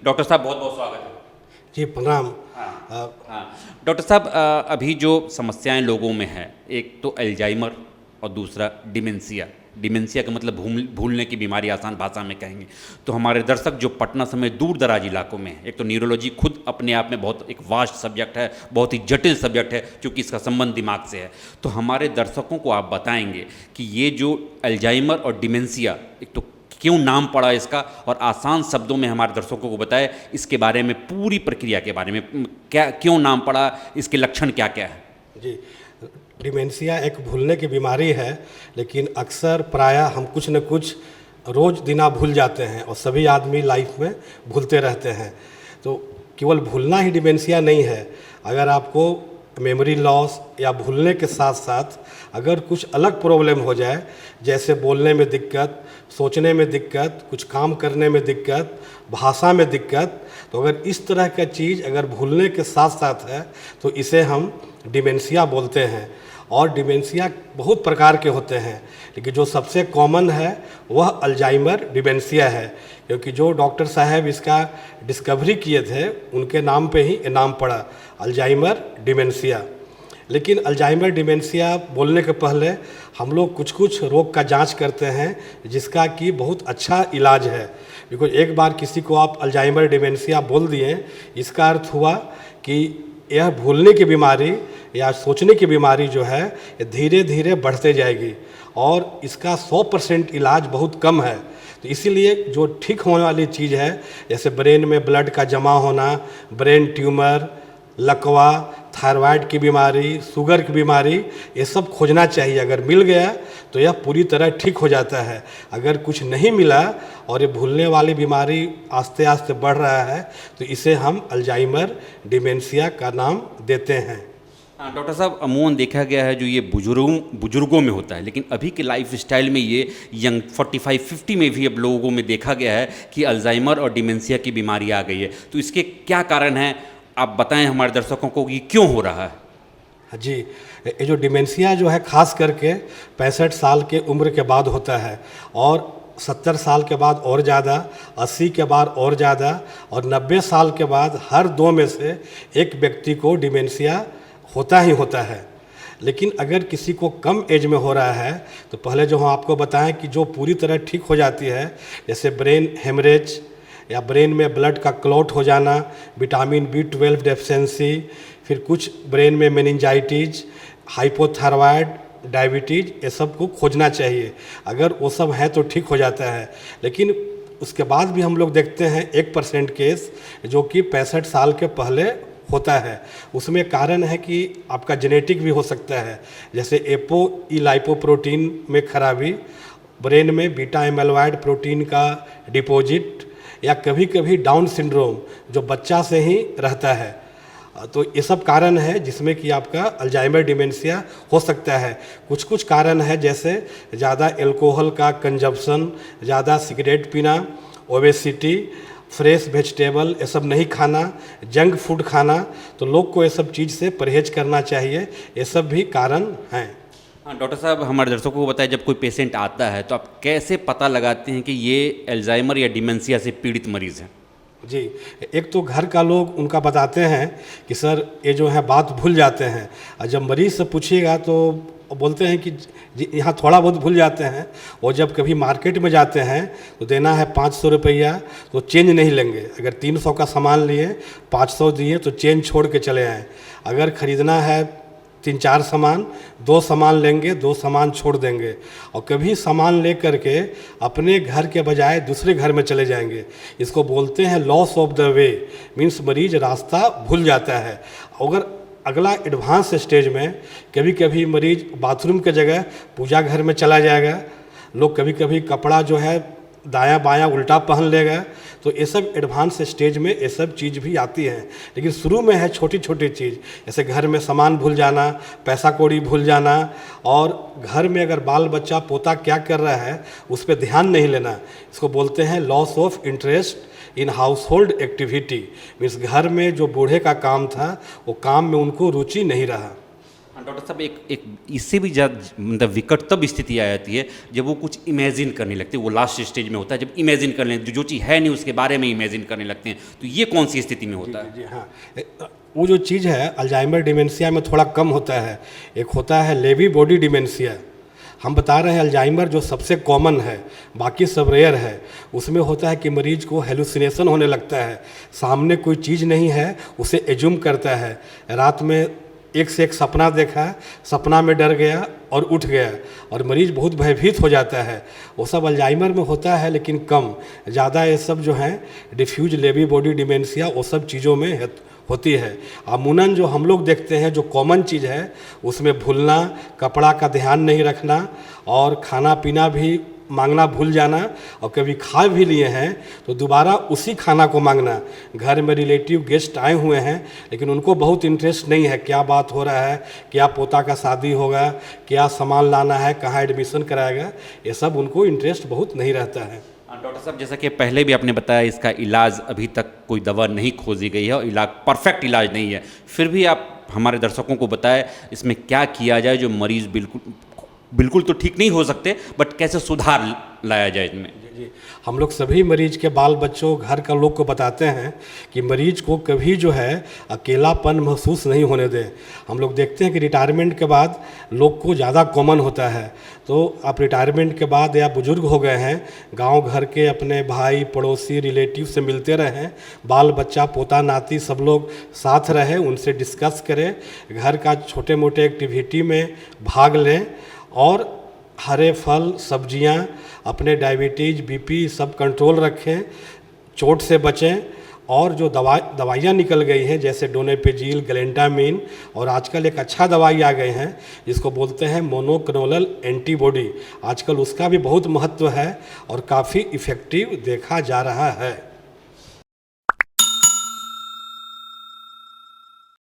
Doctor साहब बहुत बहुत स्वागत है। जी प्रणाम। हाँ डॉक्टर साहब, अभी जो समस्याएं लोगों में है, एक तो अल्जाइमर और दूसरा डिमेंशिया। डिमेंशिया का मतलब भूलने की बीमारी, आसान भाषा में कहेंगे तो हमारे दर्शक जो पटना समेत दूर दराज इलाकों में है, एक तो न्यूरोलॉजी खुद अपने आप में बहुत एक वास्ट सब्जेक्ट है, बहुत ही जटिल सब्जेक्ट है, क्योंकि इसका संबंध दिमाग से है। तो हमारे दर्शकों को आप बताएंगे कि ये जो अल्जाइमर और डिमेंशिया, एक तो क्यों नाम पड़ा इसका, और आसान शब्दों में हमारे दर्शकों को बताए इसके बारे में, पूरी प्रक्रिया के बारे में, क्या क्यों नाम पड़ा, इसके लक्षण क्या क्या है। जी, डिमेंशिया एक भूलने की बीमारी है, लेकिन अक्सर प्रायः हम कुछ न कुछ रोज़ दिना भूल जाते हैं और सभी आदमी लाइफ में भूलते रहते हैं। तो केवल भूलना ही डिमेंशिया नहीं है। अगर आपको मेमोरी लॉस या भूलने के साथ साथ अगर कुछ अलग प्रॉब्लम हो जाए, जैसे बोलने में दिक्कत, सोचने में दिक्कत, कुछ काम करने में दिक्कत, भाषा में दिक्कत, तो अगर इस तरह का चीज़ अगर भूलने के साथ साथ है तो इसे हम डिमेंशिया बोलते हैं। और डिमेंशिया बहुत प्रकार के होते हैं, लेकिन जो सबसे कॉमन है वह अल्जाइमर डिमेंशिया है, क्योंकि जो डॉक्टर साहब इसका डिस्कवरी किए थे उनके नाम पे ही ये नाम पड़ा, अल्जाइमर डिमेंशिया। लेकिन अल्जाइमर डिमेंशिया बोलने के पहले हम लोग कुछ कुछ रोग का जांच करते हैं, जिसका कि बहुत अच्छा इलाज है। बिकॉज एक बार किसी को आप अल्जाइमर डिमेंशिया बोल दिए, इसका अर्थ हुआ कि यह भूलने की बीमारी या सोचने की बीमारी जो है ये धीरे धीरे बढ़ते जाएगी और इसका 100% इलाज बहुत कम है। तो इसीलिए जो ठीक होने वाली चीज़ है, जैसे ब्रेन में ब्लड का जमा होना, ब्रेन ट्यूमर, लकवा, थायराइड की बीमारी, शुगर की बीमारी, ये सब खोजना चाहिए। अगर मिल गया तो यह पूरी तरह ठीक हो जाता है। अगर कुछ नहीं मिला और ये भूलने वाली बीमारी आस्ते आस्ते बढ़ रहा है तो इसे हम अल्जाइमर डिमेंशिया का नाम देते हैं। हाँ डॉक्टर साहब, अमूमन देखा गया है जो ये बुजुर्गों में होता है, लेकिन अभी के लाइफ स्टाइल में ये यंग 45-50 में भी अब लोगों में देखा गया है कि अल्जाइमर और डिमेंशिया की बीमारी आ गई है। तो इसके क्या कारण हैं, आप बताएं हमारे दर्शकों को कि क्यों हो रहा है। जी, ये जो डिमेंशिया जो है खास करके 65 साल के उम्र के बाद होता है, और 70 साल के बाद और ज़्यादा, 80 के बाद और ज़्यादा, और 90 साल के बाद हर 2 में से एक व्यक्ति को डिमेंशिया होता ही होता है। लेकिन अगर किसी को कम एज में हो रहा है तो पहले जो हम आपको बताएं कि जो पूरी तरह ठीक हो जाती है, जैसे ब्रेन हेमरेज या ब्रेन में ब्लड का क्लॉट हो जाना, विटामिन B12 डेफिशिएंसी, फिर कुछ ब्रेन में मेनिंजाइटिस, हाइपोथायराइड, डायबिटीज, ये सब को खोजना चाहिए। अगर वो सब है तो ठीक हो जाता है। लेकिन उसके बाद भी हम लोग देखते हैं 1% केस जो कि 65 साल के पहले होता है। उसमें कारण है कि आपका जेनेटिक भी हो सकता है, जैसे एपोइलाइपोप्रोटीन में खराबी, ब्रेन में बीटा एमाइलॉइड प्रोटीन का डिपॉजिट, या कभी कभी डाउन सिंड्रोम जो बच्चा से ही रहता है। तो ये सब कारण है जिसमें कि आपका अल्जाइमर डिमेंशिया हो सकता है। कुछ कुछ कारण है, जैसे ज़्यादा एल्कोहल का कंजप्शन, ज़्यादा सिगरेट पीना, ओबेसिटी, फ्रेश वेजिटेबल ये सब नहीं खाना, जंक फूड खाना, तो लोग को ये सब चीज़ से परहेज करना चाहिए। ये सब भी कारण हैं। हाँ डॉक्टर साहब, हमारे दर्शकों को बताएं, जब कोई पेशेंट आता है तो आप कैसे पता लगाते हैं कि ये अल्जाइमर या डिमेंशिया से पीड़ित मरीज़ है। जी, एक तो घर का लोग उनका बताते हैं कि सर ये जो है बात भूल जाते हैं, और जब मरीज़ से पूछिएगा तो बोलते हैं कि यहाँ थोड़ा बहुत भूल जाते हैं, और जब कभी मार्केट में जाते हैं तो देना है 500 रुपया तो चेंज नहीं लेंगे। अगर 300 का सामान लिए, 500 दिए तो चेंज छोड़ के चले आएँ। अगर ख़रीदना है 3-4 सामान, 2 सामान लेंगे, 2 सामान छोड़ देंगे, और कभी सामान ले करके अपने घर के बजाय दूसरे घर में चले जाएंगे। इसको बोलते हैं loss of the way, means मरीज रास्ता भूल जाता है। अगर अगला एडवांस स्टेज में कभी कभी मरीज बाथरूम के जगह पूजा घर में चला जाएगा, लोग कभी कभी कपड़ा जो है दायां बायां उल्टा पहन लेगा, तो ये सब एडवांस स्टेज में ये सब चीज़ भी आती है। लेकिन शुरू में है छोटी छोटी चीज़, जैसे घर में सामान भूल जाना, पैसा कौड़ी भूल जाना, और घर में अगर बाल बच्चा पोता क्या कर रहा है उस पर ध्यान नहीं लेना। इसको बोलते हैं loss of interest in house hold activity, means घर में जो बूढ़े का काम था वो काम में उनको रुचि नहीं रहा। डॉक्टर साहब एक इससे भी ज़्यादा मतलब विकट तब स्थिति आ जाती है जब वो कुछ इमेजिन करने लगते हैं। वो लास्ट स्टेज में होता है जब इमेजिन करने जो चीज़ है नहीं उसके बारे में इमेजिन करने लगते हैं। तो ये कौन सी स्थिति में होता है? जी हाँ, वो जो चीज़ है अल्जाइमर डिमेंशिया में थोड़ा कम होता है। एक होता है लेवी बॉडी डिमेंशिया, हम बता रहे हैं अल्जाइमर जो सबसे कॉमन है, बाकी सब रेयर है। उसमें होता है कि मरीज को हेलुसिनेशन होने लगता है, सामने कोई चीज़ नहीं है उसे एज्यूम करता है। रात में एक से एक सपना देखा, सपना में डर गया और उठ गया और मरीज बहुत भयभीत हो जाता है। वो सब अल्जाइमर में होता है लेकिन कम। ज़्यादा ये सब जो हैं डिफ्यूज लेवी बॉडी डिमेंशिया वो सब चीज़ों में होती है। अमूमन जो हम लोग देखते हैं जो कॉमन चीज़ है उसमें भूलना, कपड़ा का ध्यान नहीं रखना और खाना पीना भी मांगना भूल जाना, और कभी खा भी लिए हैं तो दोबारा उसी खाना को मांगना। घर में रिलेटिव गेस्ट आए हुए हैं लेकिन उनको बहुत इंटरेस्ट नहीं है क्या बात हो रहा है, क्या पोता का शादी होगा, क्या सामान लाना है, कहाँ एडमिशन कराएगा, ये सब उनको इंटरेस्ट बहुत नहीं रहता है। डॉक्टर साहब जैसा कि पहले भी आपने बताया इसका इलाज अभी तक कोई दवा नहीं खोजी गई है और इलाज परफेक्ट इलाज नहीं है, फिर भी आप हमारे दर्शकों को बताएं इसमें क्या किया जाए जो मरीज़ बिल्कुल तो ठीक नहीं हो सकते बट कैसे सुधार लाया जाए इसमें? जी, हम लोग सभी मरीज के बाल बच्चों घर का लोग को बताते हैं कि मरीज को कभी जो है अकेलापन महसूस नहीं होने दें। हम लोग देखते हैं कि रिटायरमेंट के बाद लोग को ज़्यादा कॉमन होता है। तो आप रिटायरमेंट के बाद या बुजुर्ग हो गए हैं, गांव घर के अपने भाई पड़ोसी रिलेटिव से मिलते रहें, बाल बच्चा पोता नाती सब लोग साथ रहें, उनसे डिस्कस करें, घर का छोटे मोटे एक्टिविटी में भाग लें और हरे फल सब्जियां, अपने डायबिटीज़ बीपी सब कंट्रोल रखें, चोट से बचें। और जो दवाइयाँ निकल गई हैं जैसे डोनेपेजिल, ग्लेंटामिन और आजकल एक अच्छा दवाई आ गए हैं जिसको बोलते हैं मोनोक्लोनल एंटीबॉडी, आजकल उसका भी बहुत महत्व है और काफ़ी इफ़ेक्टिव देखा जा रहा है।